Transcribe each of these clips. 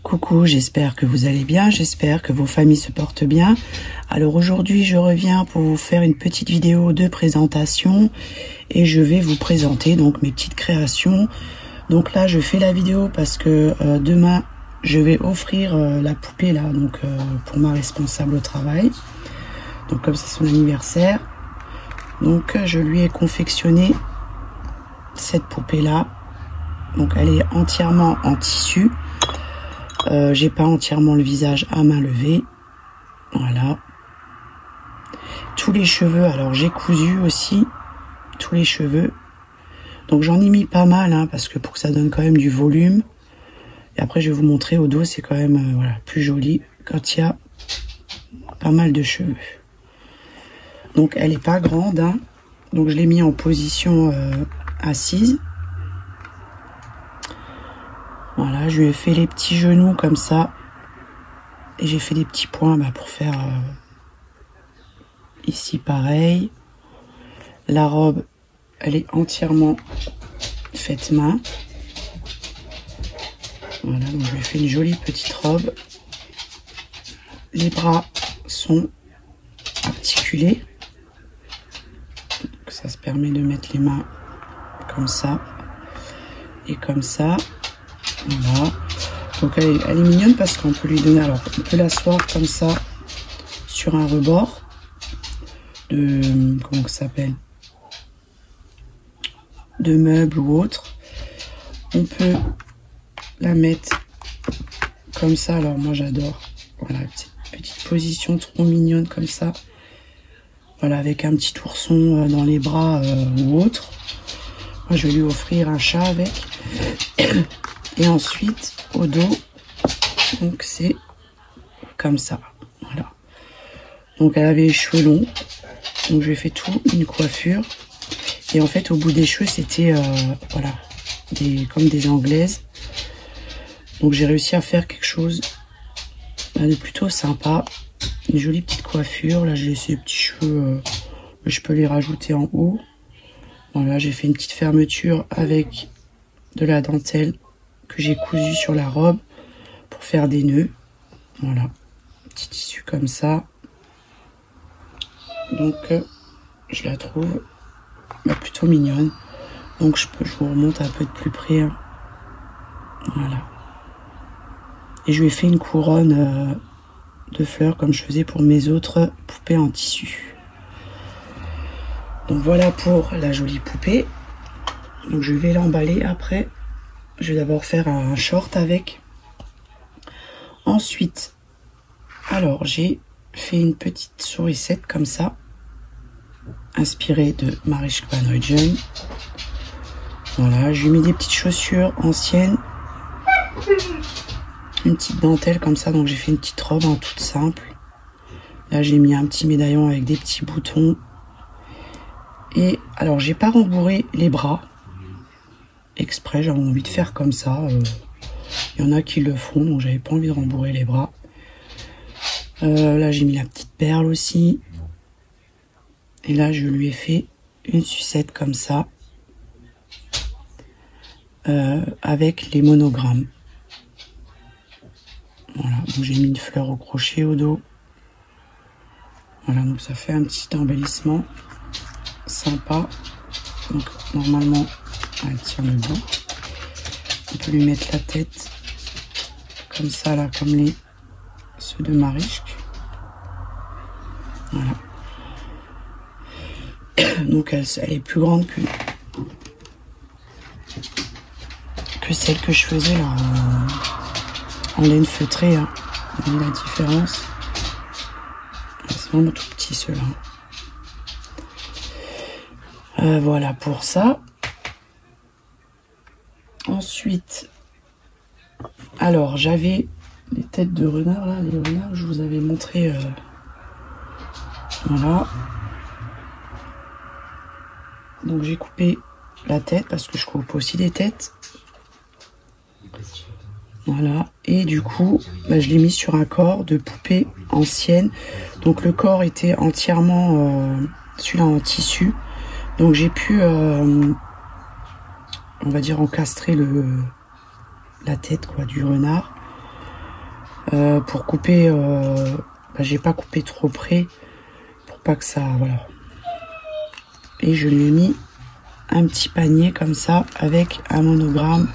Coucou, j'espère que vous allez bien, j'espère que vos familles se portent bien. Alors aujourd'hui, je reviens pour vous faire une petite vidéo de présentation et je vais vous présenter donc mes petites créations. Donc là, je fais la vidéo parce que demain, je vais offrir la poupée là, donc pour ma responsable au travail. Donc comme c'est son anniversaire, donc je lui ai confectionné cette poupée là. Donc elle est entièrement en tissu. J'ai pas entièrement le visage à main levée. Voilà. Tous les cheveux, alors j'ai cousu aussi tous les cheveux. Donc j'en ai mis pas mal, hein, parce que pour que ça donne quand même du volume. Et après je vais vous montrer au dos, c'est quand même voilà, plus joli quand il y a pas mal de cheveux. Donc elle est pas grande, hein. Donc je l'ai mis en position assise. Voilà, je lui ai fait les petits genoux comme ça. Et j'ai fait des petits points pour faire ici pareil. La robe, elle est entièrement faite main. Voilà, donc je lui ai fait une jolie petite robe. Les bras sont articulés. Donc ça se permet de mettre les mains comme ça et comme ça. Voilà. Donc elle est mignonne parce qu'on peut lui donner, alors on peut l'asseoir comme ça sur un rebord de, comment ça s'appelle, de meubles ou autre. On peut la mettre comme ça, alors moi j'adore. Voilà, petite position trop mignonne comme ça. Voilà, avec un petit ourson dans les bras ou autre. Moi je vais lui offrir un chat avec. Et ensuite, au dos, donc c'est comme ça, voilà. Donc elle avait les cheveux longs, donc je lui ai fait tout, une coiffure. Et en fait, au bout des cheveux, c'était, voilà, comme des anglaises. Donc j'ai réussi à faire quelque chose de plutôt sympa. Une jolie petite coiffure, là j'ai laissé les petits cheveux, je peux les rajouter en haut. Voilà, j'ai fait une petite fermeture avec de la dentelle que j'ai cousu sur la robe pour faire des nœuds. Voilà, petit tissu comme ça. Donc je la trouve plutôt mignonne. Donc je vous remonte un peu de plus près, hein. Voilà. Et je lui ai fait une couronne de fleurs comme je faisais pour mes autres poupées en tissu. Donc voilà pour la jolie poupée. Donc je vais l'emballer après. Je vais d'abord faire un short avec. Ensuite, alors j'ai fait une petite sourisette comme ça, inspirée de Marischka van Huygen. Voilà, j'ai mis des petites chaussures anciennes, une petite dentelle comme ça, donc j'ai fait une petite robe toute simple. Là j'ai mis un petit médaillon avec des petits boutons. Et alors j'ai pas rembourré les bras. Exprès, j'avais envie de faire comme ça. Il y en a qui le font, donc j'avais pas envie de rembourrer les bras. Là, j'ai mis la petite perle aussi. Et là, je lui ai fait une sucette comme ça. Avec les monogrammes. Voilà, donc j'ai mis une fleur au crochet au dos. Voilà, donc ça fait un petit embellissement sympa. Donc, normalement, elle tient le bout. On peut lui mettre la tête comme ça là, comme ceux de Marischka. Voilà. Donc elle est plus grande que celle que je faisais là en laine feutrée, hein. Vous voyez la différence. C'est vraiment tout petit ceux-là. Voilà pour ça. Ensuite, alors j'avais les têtes de renard là, les renards que je vous avais montré. Voilà. Donc j'ai coupé la tête parce que je coupe aussi des têtes. Voilà. Et du coup, je l'ai mis sur un corps de poupée ancienne. Donc le corps était entièrement celui-là en tissu. Donc j'ai pu on va dire encastrer la tête quoi du renard. pour couper. J'ai pas coupé trop près pour pas que ça, voilà. Et je lui ai mis un petit panier comme ça avec un monogramme,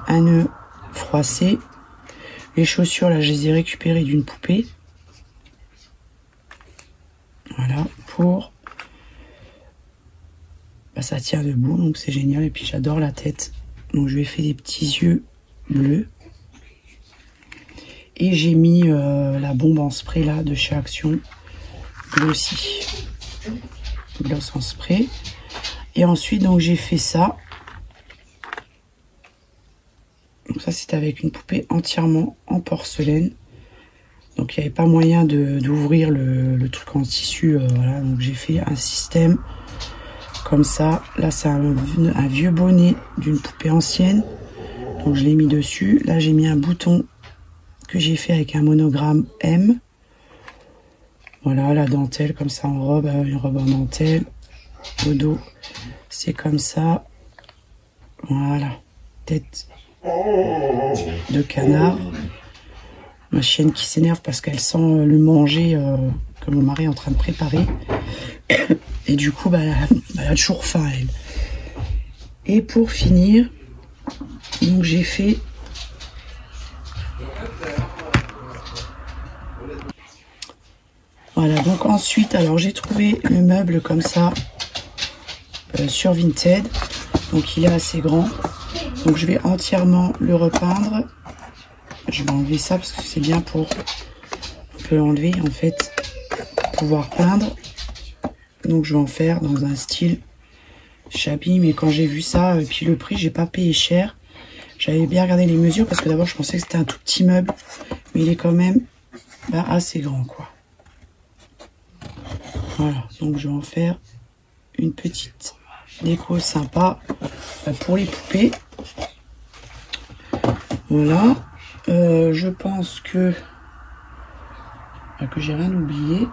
un nœud froissé. Les chaussures là, je les ai récupérées d'une poupée. Voilà, pour ça tient debout, donc c'est génial. Et puis j'adore la tête, donc je lui ai fait des petits yeux bleus. Et j'ai mis la bombe en spray là de chez Action, Glossy, gloss en spray. Et ensuite donc j'ai fait ça. Donc ça c'était avec une poupée entièrement en porcelaine. Donc il n'y avait pas moyen d'ouvrir le truc en tissu. Voilà, donc j'ai fait un système comme ça. Là c'est un vieux bonnet d'une poupée ancienne. Donc je l'ai mis dessus. Là j'ai mis un bouton que j'ai fait avec un monogramme M. Voilà, la dentelle comme ça en robe, une robe en dentelle. Au dos, c'est comme ça. Voilà, tête de canard. Ma chienne qui s'énerve parce qu'elle sent le manger que mon mari est en train de préparer. Et du coup, elle a toujours faim, elle. Et pour finir, donc j'ai fait voilà, donc ensuite, alors j'ai trouvé le meuble comme ça sur Vinted. Donc il est assez grand. Donc je vais entièrement le repeindre. Je vais enlever ça parce que c'est bien pour... On peut l'enlever en fait, pour pouvoir peindre. Donc je vais en faire dans un style shabby. Mais quand j'ai vu ça, et puis le prix, j'ai pas payé cher. J'avais bien regardé les mesures parce que d'abord je pensais que c'était un tout petit meuble. Mais il est quand même assez grand quoi. Voilà, donc je vais en faire une petite déco sympa pour les poupées. Voilà, je pense que j'ai rien oublié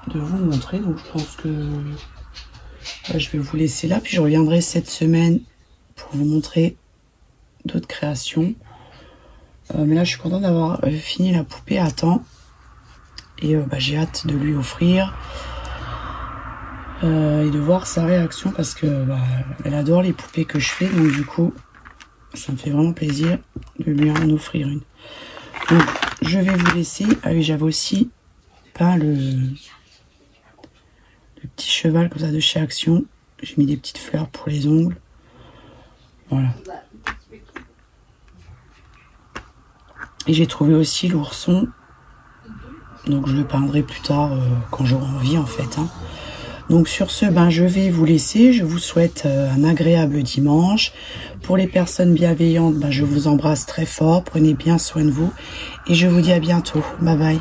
de vous montrer. Donc je pense que je vais vous laisser là. Puis je reviendrai cette semaine pour vous montrer d'autres créations. Mais là je suis contente d'avoir fini la poupée à temps. Et j'ai hâte de lui offrir. Et de voir sa réaction parce que elle adore les poupées que je fais, donc du coup ça me fait vraiment plaisir de lui en offrir une. Donc je vais vous laisser. Ah oui, j'avais aussi peint le petit cheval comme ça de chez Action. J'ai mis des petites fleurs pour les ongles. Voilà. Et j'ai trouvé aussi l'ourson, donc je le peindrai plus tard quand j'aurai envie en fait hein. Donc sur ce, je vais vous laisser. Je vous souhaite un agréable dimanche. Pour les personnes bienveillantes, je vous embrasse très fort. Prenez bien soin de vous. Et je vous dis à bientôt. Bye bye.